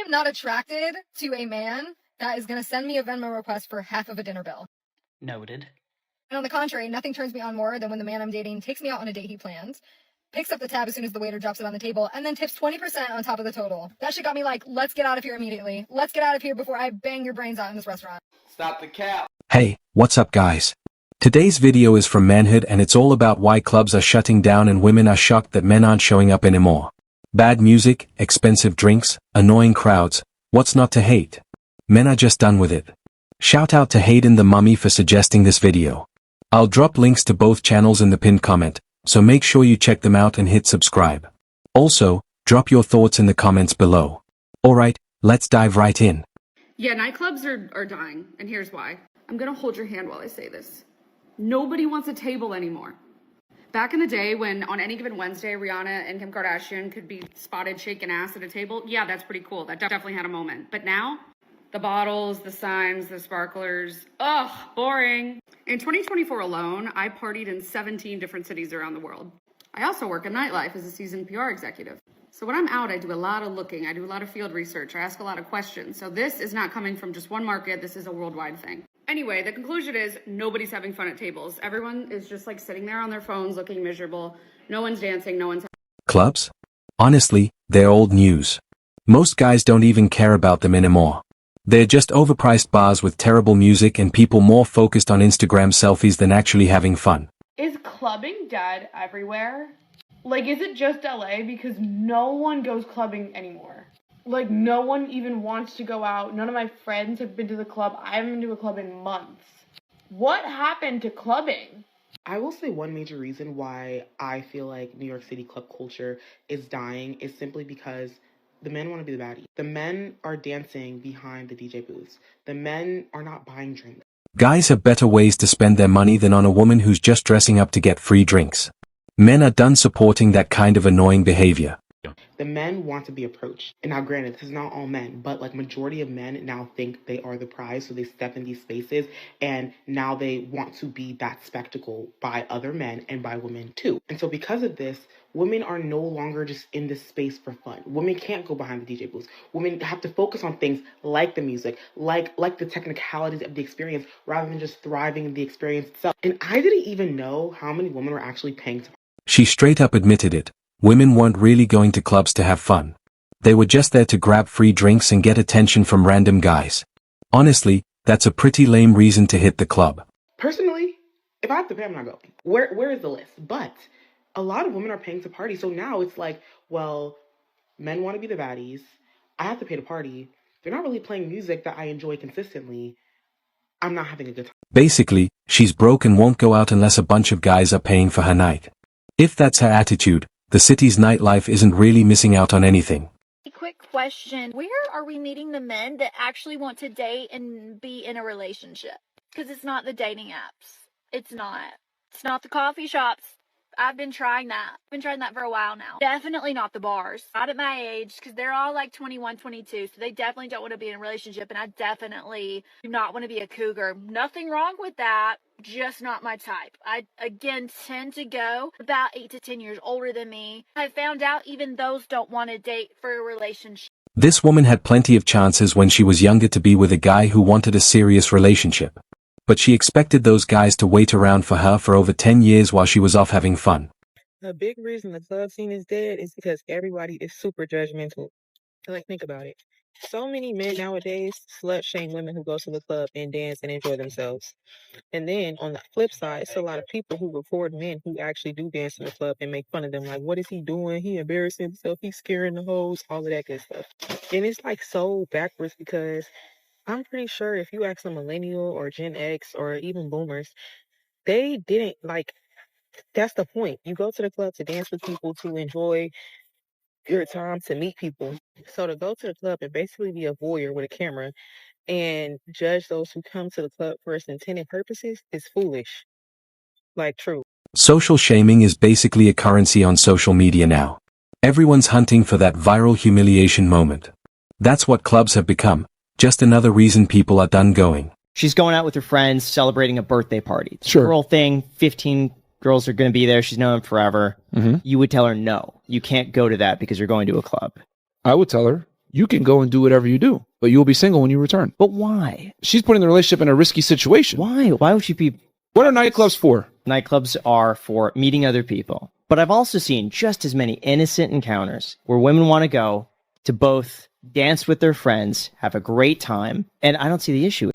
am not attracted to a man that is going to send me a Venmo request for half of a dinner bill. Noted. And on the contrary, nothing turns me on more than when the man I'm dating takes me out on a date he planned, picks up the tab as soon as the waiter drops it on the table, and then tips 20% on top of the total. That shit got me like, let's get out of here immediately. Let's get out of here before I bang your brains out in this restaurant. Stop the cap. Hey, what's up guys? Today's video is from Manhood and it's all about why clubs are shutting down and women are shocked that men aren't showing up anymore. Bad music, expensive drinks, annoying crowds, what's not to hate? Men are just done with it. Shout out to Hayden the Mummy for suggesting this video. I'll drop links to both channels in the pinned comment, so make sure you check them out and hit subscribe. Also, drop your thoughts in the comments below. Alright, let's dive right in. Yeah, nightclubs are dying, and here's why. I'm gonna hold your hand while I say this. Nobody wants a table anymore. Back in the day when on any given Wednesday, Rihanna and Kim Kardashian could be spotted shaking ass at a table, yeah, that's pretty cool. That definitely had a moment. But now, the bottles, the signs, the sparklers, ugh, boring. In 2024 alone, I partied in 17 different cities around the world. I also work at Nightlife as a seasoned PR executive. So when I'm out, I do a lot of looking, I do a lot of field research, I ask a lot of questions. So this is not coming from just one market, this is a worldwide thing. Anyway, the conclusion is nobody's having fun at tables. Everyone is just like sitting there on their phones looking miserable. No one's dancing, no one's... Clubs? Honestly, they're old news. Most guys don't even care about them anymore. They're just overpriced bars with terrible music and people more focused on Instagram selfies than actually having fun. Is clubbing dead everywhere? Like, is it just LA? Because no one goes clubbing anymore. Like, no one even wants to go out. None of my friends have been to the club. I haven't been to a club in months. What happened to clubbing? I will say one major reason why I feel like New York City club culture is dying is simply because the men want to be the baddie. The men are dancing behind the DJ booths. The men are not buying drinks. Guys have better ways to spend their money than on a woman who's just dressing up to get free drinks. Men are done supporting that kind of annoying behavior. The men want to be approached. And now granted, this is not all men, but like majority of men now think they are the prize, so they step in these spaces and now they want to be that spectacle by other men and by women too. And so because of this, women are no longer just in this space for fun. Women can't go behind the DJ booths. Women have to focus on things like the music, like the technicalities of the experience rather than just thriving in the experience itself. And I didn't even know how many women were actually paying to... She straight up admitted it. Women weren't really going to clubs to have fun. They were just there to grab free drinks and get attention from random guys. Honestly, that's a pretty lame reason to hit the club. Personally, if I have to pay, I'm not going. Where is the list? But a lot of women are paying to party. So now it's like, well, men want to be the baddies. I have to pay to party. They're not really playing music that I enjoy consistently. I'm not having a good time. Basically, she's broke and won't go out unless a bunch of guys are paying for her night. If that's her attitude, the city's nightlife isn't really missing out on anything. Quick question. Where are we meeting the men that actually want to date and be in a relationship? Because it's not the dating apps. It's not. It's not the coffee shops. I've been trying that. I've been trying that for a while now. Definitely not the bars. Not at my age, because they're all like 21, 22, so they definitely don't want to be in a relationship, and I definitely do not want to be a cougar. Nothing wrong with that, just not my type. I, again, tend to go about 8 to 10 years older than me. I found out even those don't want to date for a relationship. This woman had plenty of chances when she was younger to be with a guy who wanted a serious relationship. But she expected those guys to wait around for her for over 10 years while she was off having fun. A big reason the club scene is dead is because everybody is super judgmental. Like, think about it. So many men nowadays slut shame women who go to the club and dance and enjoy themselves. And then on the flip side, it's a lot of people who record men who actually do dance in the club and make fun of them. Like, what is he doing? He embarrassing himself. He's scaring the hoes, all of that good stuff. And it's like so backwards because I'm pretty sure if you ask a millennial or Gen X or even boomers, they didn't like, that's the point. You go to the club to dance with people, to enjoy your time, to meet people. So to go to the club and basically be a voyeur with a camera and judge those who come to the club for its intended purposes is foolish. Like, true. Social shaming is basically a currency on social media now. Everyone's hunting for that viral humiliation moment. That's what clubs have become. Just another reason people are done going. She's going out with her friends, celebrating a birthday party. Sure. Girl thing, 15 girls are going to be there. She's known them forever. Mm-hmm. You would tell her, no, you can't go to that because you're going to a club. I would tell her, you can go and do whatever you do, but you will be single when you return. But why? She's putting the relationship in a risky situation. Why? Why would you be? What are nightclubs for? Nightclubs are for meeting other people. But I've also seen just as many innocent encounters where women want to go to both dance with their friends, have a great time, and I don't see the issue.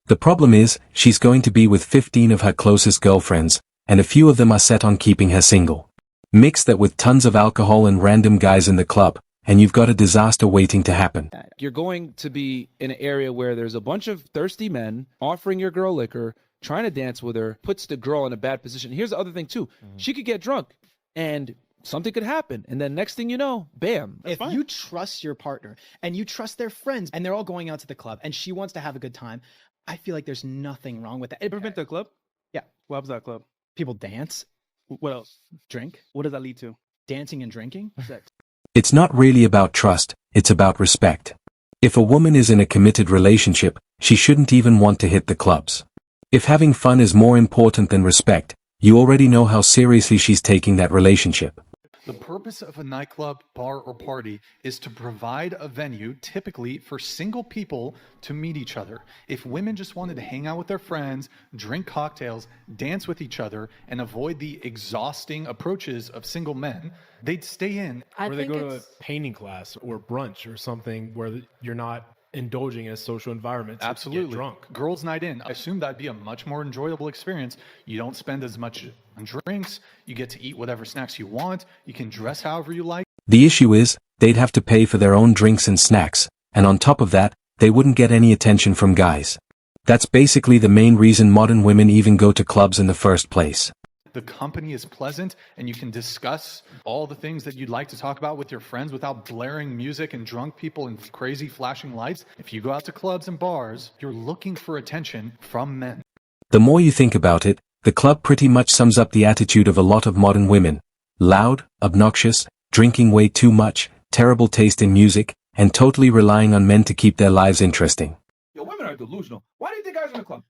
The problem is, she's going to be with 15 of her closest girlfriends, and a few of them are set on keeping her single. Mix that with tons of alcohol and random guys in the club, and you've got a disaster waiting to happen. You're going to be in an area where there's a bunch of thirsty men offering your girl liquor, trying to dance with her, puts the girl in a bad position. Here's the other thing too. She could get drunk and something could happen. And then next thing you know, bam. If you trust your partner and you trust their friends and they're all going out to the club and she wants to have a good time, I feel like there's nothing wrong with that. Ever been to a club? Yeah. What was that club? People dance, What else? drink, What does that lead to? dancing and drinking. Sex. It's not really about trust, it's about respect. If a woman is in a committed relationship, she shouldn't even want to hit the clubs. If having fun is more important than respect, you already know how seriously she's taking that relationship. The purpose of a nightclub, bar, or party is to provide a venue, typically for single people, to meet each other. If women just wanted to hang out with their friends, drink cocktails, dance with each other, and avoid the exhausting approaches of single men, they'd stay in. Or they go to a painting class or brunch or something where you're not indulging in a social environment to Absolutely. get drunk. Girls' night in. I assume that'd be a much more enjoyable experience. You don't spend as much on drinks. You get to eat whatever snacks you want. You can dress however you like. The issue is, they'd have to pay for their own drinks and snacks, and on top of that, they wouldn't get any attention from guys. That's basically the main reason modern women even go to clubs in the first place. The company is pleasant and you can discuss all the things that you'd like to talk about with your friends without blaring music and drunk people and crazy flashing lights. If you go out to clubs and bars, you're looking for attention from men. The more you think about it, the club pretty much sums up the attitude of a lot of modern women. Loud, obnoxious, drinking way too much, terrible taste in music, and totally relying on men to keep their lives interesting. Yo, women are delusional. Why do you think guys are in the club?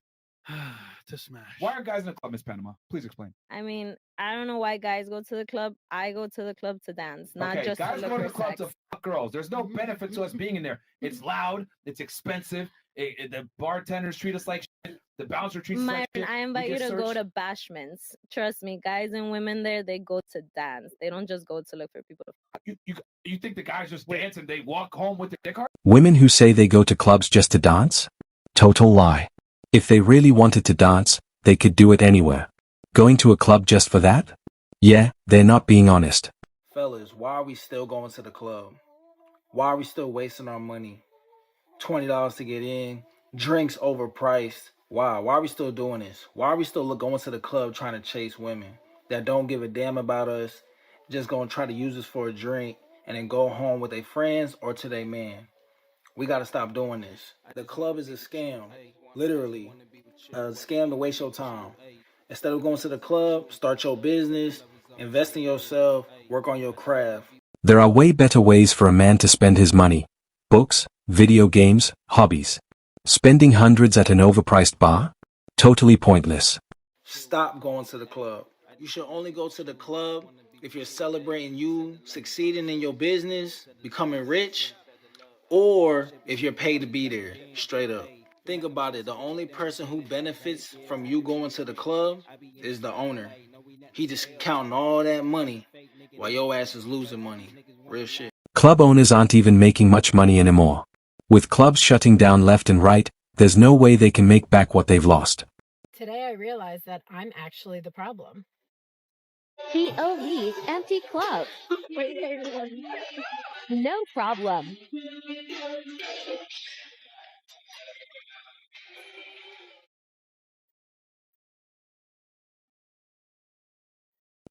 To smash. Why are guys in the club, Miss Panama? Please explain. I mean, I don't know why guys go to the club. I go to the club to dance, not Okay, just guys to go to look the for club sex. to fuck girls. There's no benefit to us being in there. It's loud. It's expensive. The bartenders treat us like shit. The bouncer treats us Myron, like shit. I We invite you get to go searched. to bashments. Trust me, guys and women there, they go to dance. They don't just go to look for people to fuck. You think the guys just dance and they walk home with their dick hard? Women who say they go to clubs just to dance? Total lie. If they really wanted to dance, they could do it anywhere. Going to a club just for that? Yeah, they're not being honest. Fellas, why are we still going to the club? Why are we still wasting our money? $20 to get in, drinks overpriced. Why? Why are we still doing this? Why are we still going to the club trying to chase women that don't give a damn about us, just gonna try to use us for a drink and then go home with their friends or to their man? We gotta stop doing this. The club is a scam, literally. A scam to waste your time. Instead of going to the club, start your business, invest in yourself, work on your craft. There are way better ways for a man to spend his money. Books, video games, hobbies. Spending hundreds at an overpriced bar? Totally pointless. Stop going to the club. You should only go to the club if you're celebrating you succeeding in your business, becoming rich, or if you're paid to be there, straight up. Think about it. The only person who benefits from you going to the club is the owner. He just counting all that money while your ass is losing money. Real shit. Club owners aren't even making much money anymore. With clubs shutting down left and right, there's no way they can make back what they've lost. Today I realized that I'm actually the problem. POV empty club. No problem.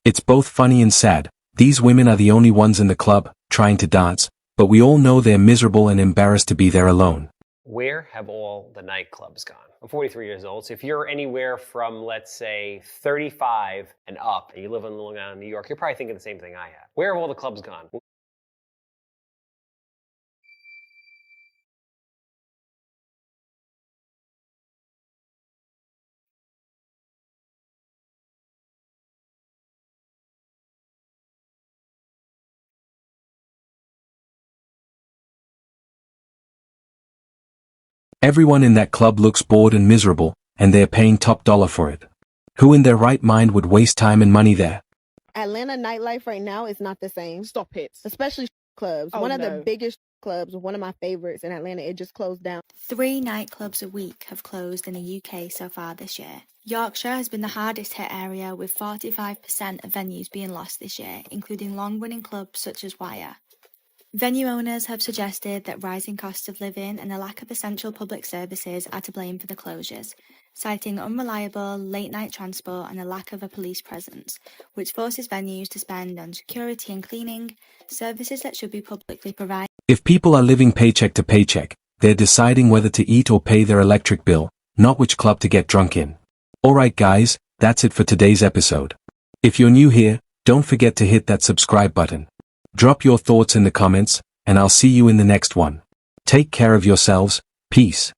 It's both funny and sad. These women are the only ones in the club, trying to dance, but we all know they're miserable and embarrassed to be there alone. Where have all the nightclubs gone? I'm 43 years old, so if you're anywhere from, let's say, 35 and up, and you live in Long Island, New York, you're probably thinking the same thing I have. Where have all the clubs gone? Everyone in that club looks bored and miserable, and they're paying top dollar for it. Who in their right mind would waste time and money there? Atlanta nightlife right now is not the same. Stop it. Especially clubs. Oh, One of no. the biggest clubs, one of my favorites in Atlanta, it just closed down. 3 nightclubs a week have closed in the UK so far this year. Yorkshire has been the hardest hit area, with 45% of venues being lost this year, including long-running clubs such as Wire. Venue owners have suggested that rising costs of living and a lack of essential public services are to blame for the closures, citing unreliable late-night transport and a lack of a police presence, which forces venues to spend on security and cleaning, services that should be publicly provided. If people are living paycheck to paycheck, they're deciding whether to eat or pay their electric bill, not which club to get drunk in. Alright guys, that's it for today's episode. If you're new here, don't forget to hit that subscribe button. Drop your thoughts in the comments, and I'll see you in the next one. Take care of yourselves. Peace.